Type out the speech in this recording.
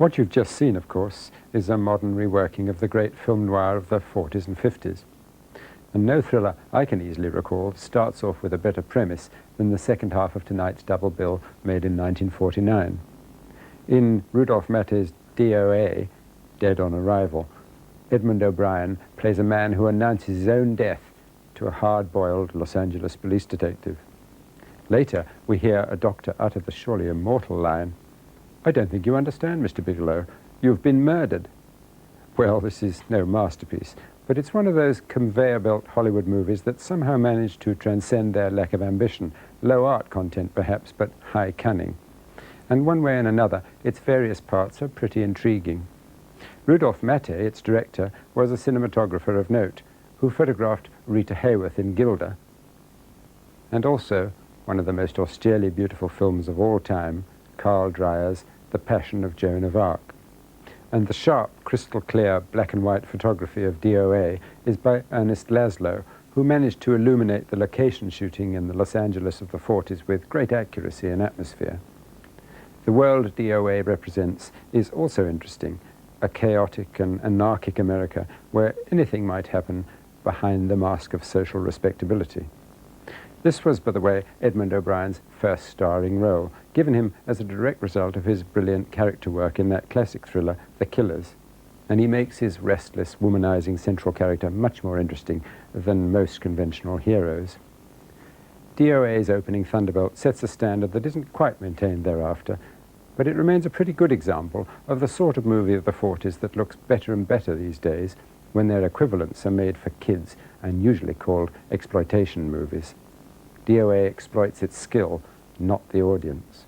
What you've just seen, of course, is a modern reworking of the great film noir of the 40s and 50s. And no thriller I can easily recall starts off with a better premise than the second half of tonight's double bill made in 1949. In Rudolph Maté's DOA, Dead on Arrival, Edmund O'Brien plays a man who announces his own death to a hard-boiled Los Angeles police detective. Later, we hear a doctor utter the surely immortal line, "I don't think you understand, Mr. Bigelow. You've been murdered." Well, this is no masterpiece, but it's one of those conveyor-belt Hollywood movies that somehow manage to transcend their lack of ambition, low art content perhaps, but high cunning. And one way and another, its various parts are pretty intriguing. Rudolph Maté, its director, was a cinematographer of note, who photographed Rita Hayworth in Gilda, and also one of the most austerely beautiful films of all time, Carl Dreyer's The Passion of Joan of Arc. And the sharp, crystal-clear black and white photography of DOA is by Ernest Laszlo, who managed to illuminate the location shooting in the Los Angeles of the 40s with great accuracy and atmosphere. The world DOA represents is also interesting, a chaotic and anarchic America where anything might happen behind the mask of social respectability. This was, by the way, Edmund O'Brien's first starring role, given him as a direct result of his brilliant character work in that classic thriller, The Killers. And he makes his restless, womanizing central character much more interesting than most conventional heroes. DOA's opening Thunderbolt sets a standard that isn't quite maintained thereafter, but it remains a pretty good example of the sort of movie of the 40s that looks better and better these days, when their equivalents are made for kids and usually called exploitation movies. DOA exploits its skill, not the audience.